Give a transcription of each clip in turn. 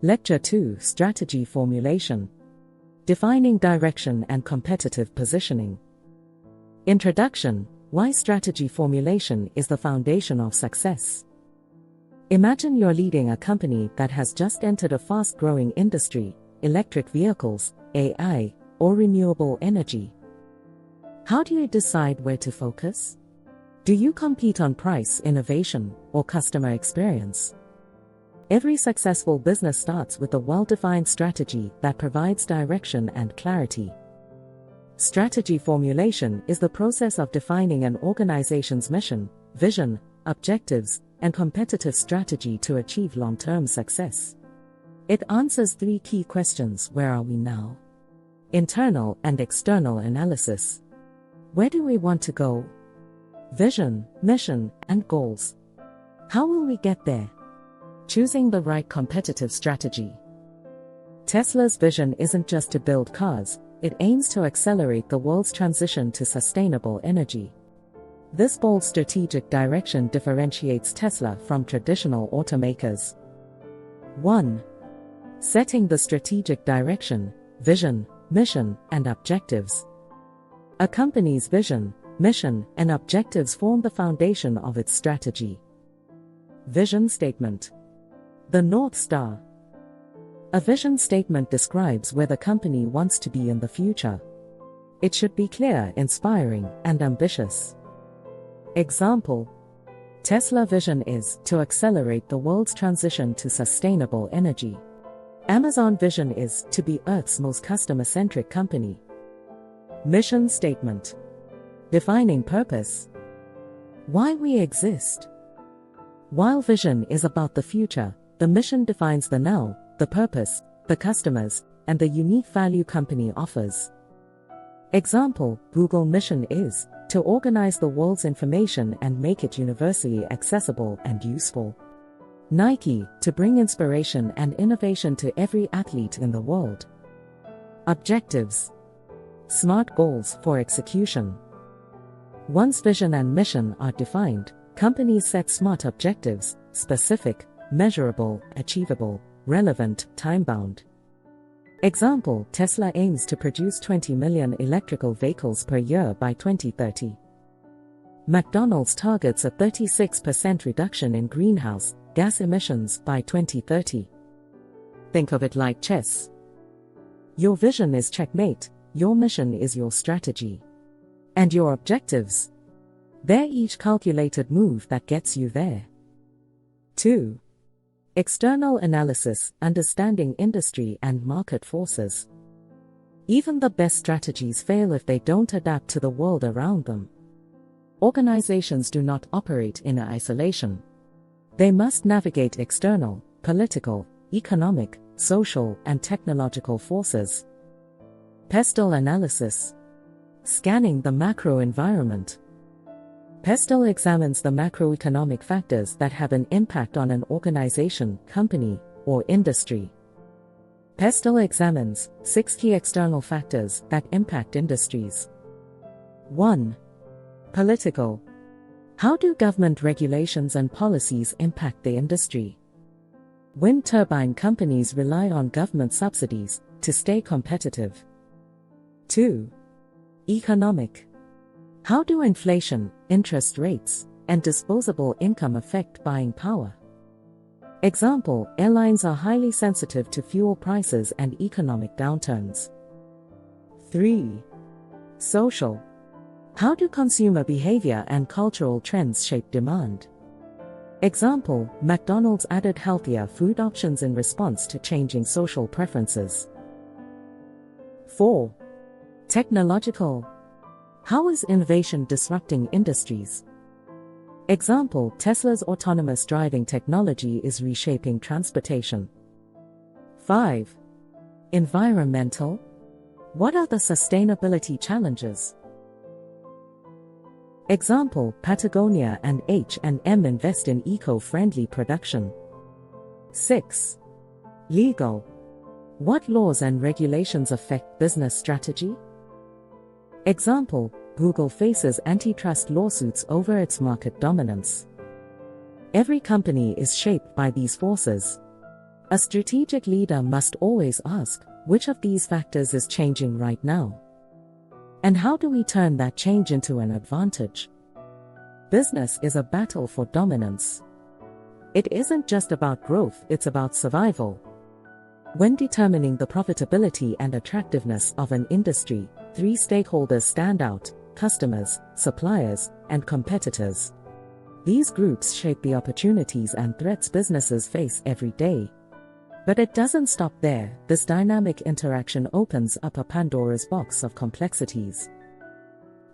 Lecture 2: Strategy Formulation. Defining Direction and Competitive Positioning. Introduction: Why strategy formulation is the foundation of success. Imagine you're leading a company that has just entered a fast-growing industry, electric vehicles, AI, or renewable energy. How do you decide where to focus? Do you compete on price, innovation, or customer experience? Every successful business starts with a well-defined strategy that provides direction and clarity. Strategy formulation is the process of defining an organization's mission, vision, objectives, and competitive strategy to achieve long-term success. It answers three key questions: where are we now? Internal and external analysis. Where do we want to go? Vision, mission, and goals. How will we get there? Choosing the right competitive strategy. Tesla's vision isn't just to build cars, it aims to accelerate the world's transition to sustainable energy. This bold strategic direction differentiates Tesla from traditional automakers. 1. Setting the strategic direction, vision, mission, and objectives. A company's vision, mission, and objectives form the foundation of its strategy. Vision statement. The North Star. A vision statement describes where the company wants to be in the future. It should be clear, inspiring, and ambitious. Example: Tesla vision is to accelerate the world's transition to sustainable energy. Amazon vision is to be Earth's most customer-centric company. Mission statement. Defining purpose. Why we exist. While vision is about the future, the mission defines the now, the purpose, the customers, and the unique value company offers. Example: Google mission is to organize the world's information and make it universally accessible and useful. Nike, to bring inspiration and innovation to every athlete in the world. Objectives. Smart goals for execution. Once vision and mission are defined, companies set smart objectives: specific, measurable, achievable, relevant, time-bound. Example: Tesla aims to produce 20 million electrical vehicles per year by 2030. McDonald's targets a 36% reduction in greenhouse gas emissions by 2030. Think of it like chess. Your vision is checkmate, your mission is your strategy. And your objectives? They're each calculated move that gets you there. 2. External analysis, understanding industry and market forces. Even the best strategies fail if they don't adapt to the world around them. Organizations do not operate in isolation. They must navigate external, political, economic, social, and technological forces. PESTEL analysis. Scanning the macro environment. PESTEL examines the macroeconomic factors that have an impact on an organization, company, or industry. PESTEL examines 6 key external factors that impact industries. 1. Political. How do government regulations and policies impact the industry? Wind turbine companies rely on government subsidies to stay competitive. 2. Economic. How do inflation, interest rates, and disposable income affect buying power? Example: airlines are highly sensitive to fuel prices and economic downturns. 3. Social. How do consumer behavior and cultural trends shape demand? Example: McDonald's added healthier food options in response to changing social preferences. 4. Technological. How is innovation disrupting industries? Example: Tesla's autonomous driving technology is reshaping transportation. 5. Environmental. What are the sustainability challenges? Example: Patagonia and H&M invest in eco-friendly production. 6. Legal. What laws and regulations affect business strategy? Example: Google faces antitrust lawsuits over its market dominance. Every company is shaped by these forces. A strategic leader must always ask, which of these factors is changing right now? And how do we turn that change into an advantage? Business is a battle for dominance. It isn't just about growth, it's about survival. When determining the profitability and attractiveness of an industry, three stakeholders stand out: customers, suppliers, and competitors. These groups shape the opportunities and threats businesses face every day. But it doesn't stop there. This dynamic interaction opens up a Pandora's box of complexities.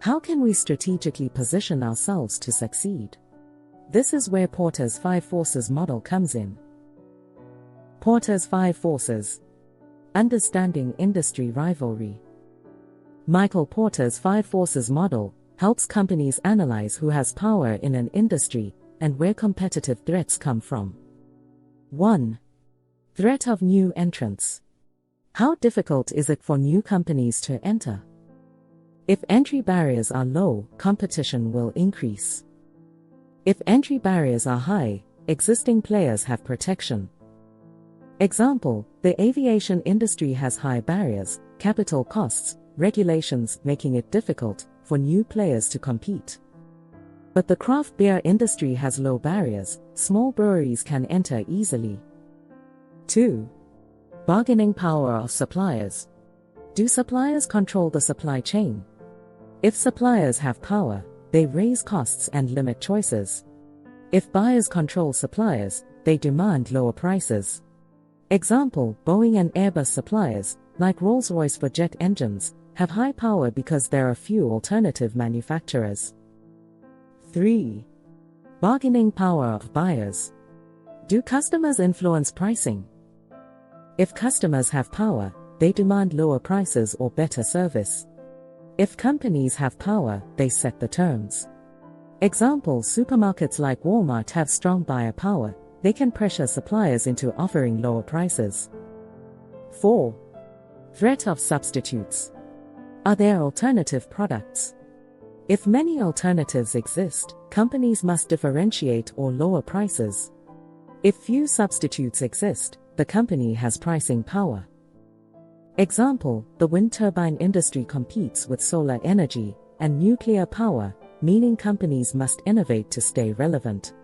How can we strategically position ourselves to succeed? This is where Porter's 5 Forces model comes in. Porter's 5 Forces. Understanding industry rivalry. Michael Porter's 5 Forces model helps companies analyze who has power in an industry and where competitive threats come from. 1. Threat of new entrants. How difficult is it for new companies to enter? If entry barriers are low, competition will increase. If entry barriers are high, existing players have protection. Example: the aviation industry has high barriers, capital costs, regulations making it difficult for new players to compete. But the craft beer industry has low barriers, small breweries can enter easily. 2. Bargaining power of suppliers. Do suppliers control the supply chain? If suppliers have power, they raise costs and limit choices. If buyers control suppliers, they demand lower prices. Example: Boeing and Airbus suppliers, like Rolls-Royce for jet engines, have high power because there are few alternative manufacturers. 3. Bargaining power of buyers. Do customers influence pricing? If customers have power, they demand lower prices or better service. If companies have power, they set the terms. Example: supermarkets like Walmart have strong buyer power, they can pressure suppliers into offering lower prices. 4. Threat of substitutes. Are there alternative products? If many alternatives exist, companies must differentiate or lower prices. If few substitutes exist, the company has pricing power. Example: the wind turbine industry competes with solar energy and nuclear power, meaning companies must innovate to stay relevant.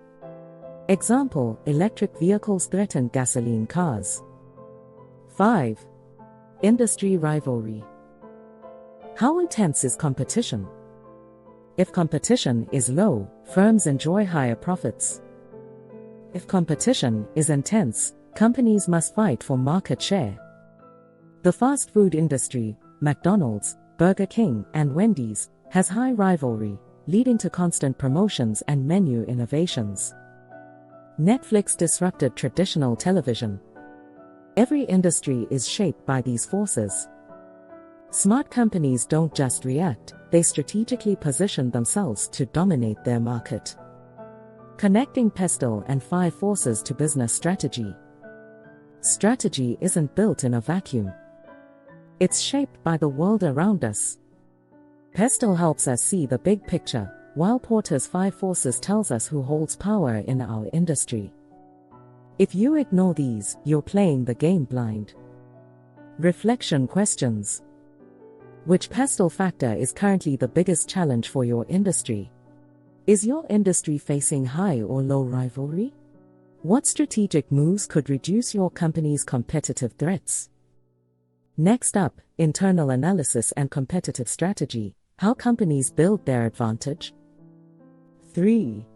Example: electric vehicles threaten gasoline cars. 5. Industry rivalry. How intense is competition? If competition is low, firms enjoy higher profits. If competition is intense, companies must fight for market share. The fast food industry, McDonald's, Burger King, and Wendy's, has high rivalry, leading to constant promotions and menu innovations. Netflix disrupted traditional television. Every industry is shaped by these forces. Smart companies don't just react, they strategically position themselves to dominate their market. Connecting PESTEL and 5 Forces to business strategy. Strategy isn't built in a vacuum. It's shaped by the world around us. PESTEL helps us see the big picture, while Porter's 5 Forces tells us who holds power in our industry. If you ignore these, you're playing the game blind. Reflection questions. Which PESTEL factor is currently the biggest challenge for your industry? Is your industry facing high or low rivalry? What strategic moves could reduce your company's competitive threats? Next up, internal analysis and competitive strategy, how companies build their advantage. 3.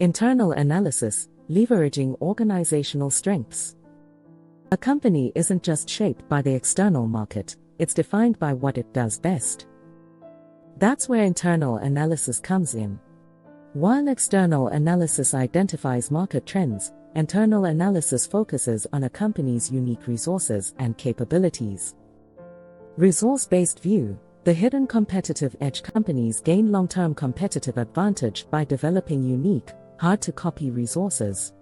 Internal analysis, leveraging organizational strengths. A company isn't just shaped by the external market, it's defined by what it does best. That's where internal analysis comes in. While external analysis identifies market trends, internal analysis focuses on a company's unique resources and capabilities. Resource-based view, the hidden competitive edge. Companies gain long-term competitive advantage by developing unique, hard-to-copy resources.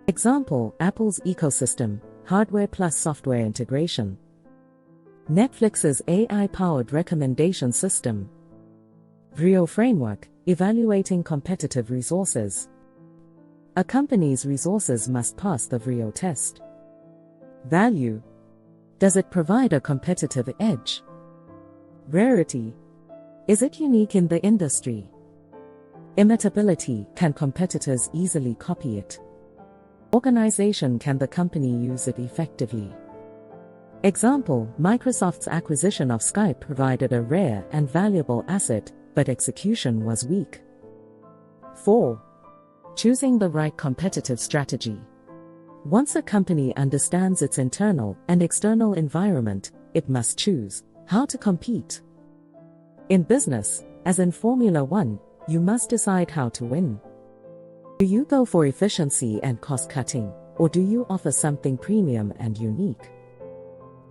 Example: Apple's ecosystem, hardware plus software integration. Netflix's AI-powered recommendation system. VRIO framework, evaluating competitive resources. A company's resources must pass the VRIO test. Value. Does it provide a competitive edge? Rarity. Is it unique in the industry? Imitability. Can competitors easily copy it? Organization. Can the company use it effectively? Example, Microsoft's acquisition of Skype provided a rare and valuable asset, but execution was weak. 4. Choosing the right competitive strategy. Once a company understands its internal and external environment, it must choose how to compete. In business, as in Formula 1, you must decide how to win. Do you go for efficiency and cost cutting, or do you offer something premium and unique?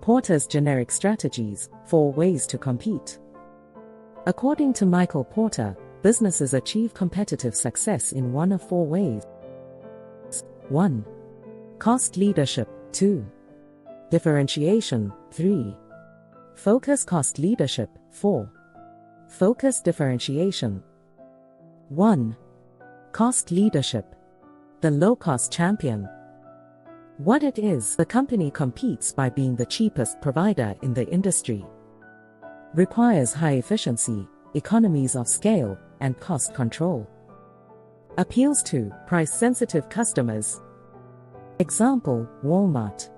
Porter's generic strategies, 4 ways to compete. According to Michael Porter, businesses achieve competitive success in one of 4 ways. 1. Cost leadership. 2. Differentiation. 3. Focus. Cost leadership. 4. Focus. Differentiation. 1. Cost leadership. The low-cost champion. What it is, the company competes by being the cheapest provider in the industry. Requires high efficiency, economies of scale, and cost control. Appeals to price-sensitive customers. Example, Walmart.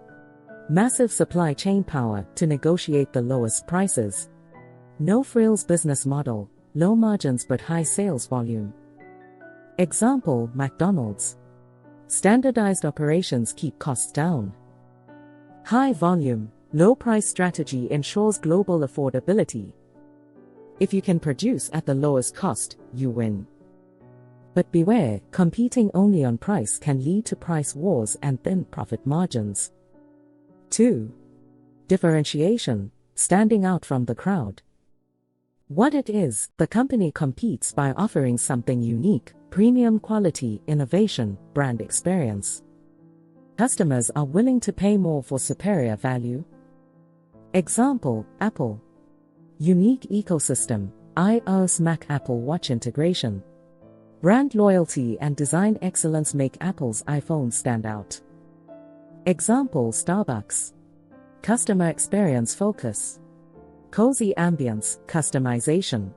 Massive supply chain power to negotiate the lowest prices. No-frills business model, low margins but high sales volume. Example, McDonald's. Standardized operations keep costs down. High volume, low price strategy ensures global affordability. If you can produce at the lowest cost, you win. But beware, competing only on price can lead to price wars and thin profit margins. 2. Differentiation, standing out from the crowd. What it is, the company competes by offering something unique, premium quality, innovation, brand experience. Customers are willing to pay more for superior value. Example, Apple. Unique ecosystem, iOS Mac Apple Watch integration. Brand loyalty and design excellence make Apple's iPhone stand out. Example, Starbucks. Customer experience focus. Cozy ambience, customization.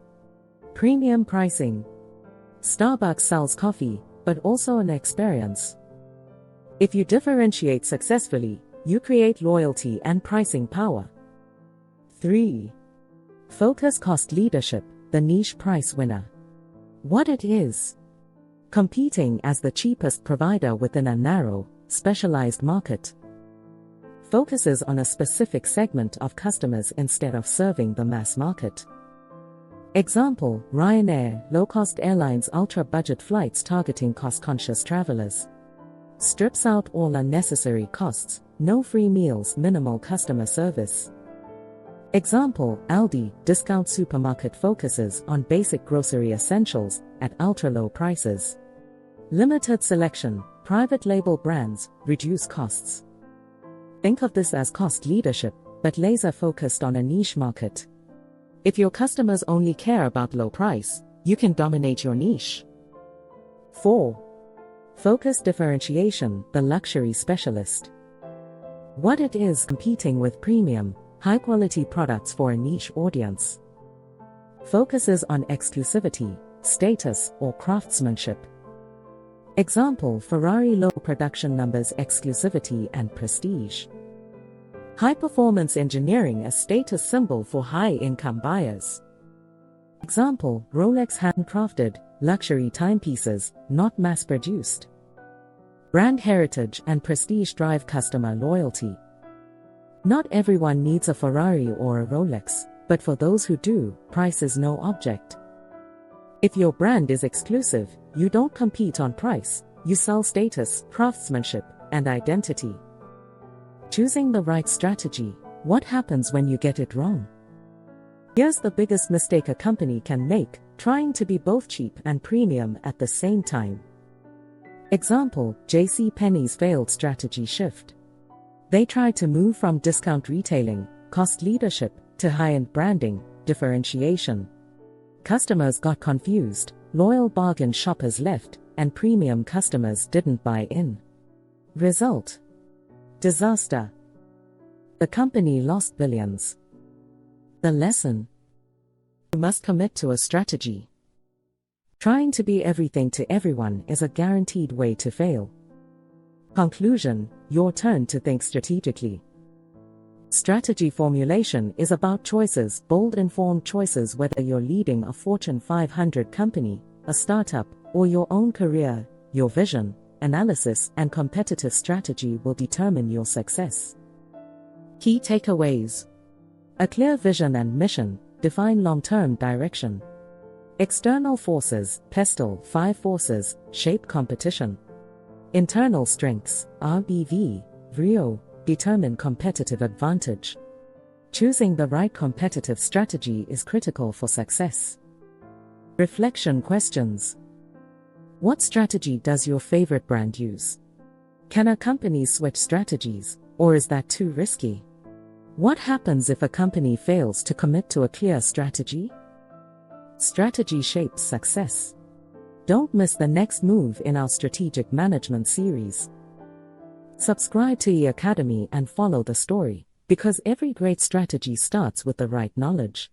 Premium pricing. Starbucks sells coffee, but also an experience. If you differentiate successfully, you create loyalty and pricing power. 3. Focus. Cost leadership, the niche price winner. What it is? Competing as the cheapest provider within a narrow, specialized market. Focuses on a specific segment of customers instead of serving the mass market. Example, Ryanair, low-cost airlines, ultra-budget flights targeting cost-conscious travelers. Strips out all unnecessary costs, no free meals, minimal customer service. Example, Aldi, discount supermarket focuses on basic grocery essentials at ultra-low prices. Limited selection, private label brands, reduce costs. Think of this as cost leadership, but laser-focused on a niche market. If your customers only care about low price, you can dominate your niche. 4. Focus. Differentiation, the luxury specialist. What it is? Competing with premium, high-quality products for a niche audience. Focuses on exclusivity, status, or craftsmanship. Example, Ferrari, low production numbers, exclusivity and prestige. High-performance engineering, a status symbol for high-income buyers. Example, Rolex, handcrafted, luxury timepieces, not mass-produced. Brand heritage and prestige drive customer loyalty. Not everyone needs a Ferrari or a Rolex, but for those who do, price is no object. If your brand is exclusive, you don't compete on price, you sell status, craftsmanship, and identity. Choosing the right strategy. What happens when you get it wrong? Here's the biggest mistake a company can make, trying to be both cheap and premium at the same time. Example, JCPenney's failed strategy shift. They tried to move from discount retailing, cost leadership, to high-end branding, differentiation. Customers got confused, loyal bargain shoppers left, and premium customers didn't buy in. Result: disaster. The company lost billions. The lesson: you must commit to a strategy. Trying to be everything to everyone is a guaranteed way to fail. Conclusion: your turn to think strategically. Strategy formulation is about choices, bold, informed choices, whether you're leading a Fortune 500 company, a startup, or your own career. Your vision, analysis, and competitive strategy will determine your success. Key takeaways: a clear vision and mission, define long-term direction. External forces, PESTEL 5 forces, shape competition. Internal strengths, RBV, VRIO, determine competitive advantage. Choosing the right competitive strategy is critical for success. Reflection questions: what strategy does your favorite brand use? Can a company switch strategies, or is that too risky? What happens if a company fails to commit to a clear strategy? Strategy shapes success. Don't miss the next move in our strategic management series. Subscribe to eAcademy and follow the story, because every great strategy starts with the right knowledge.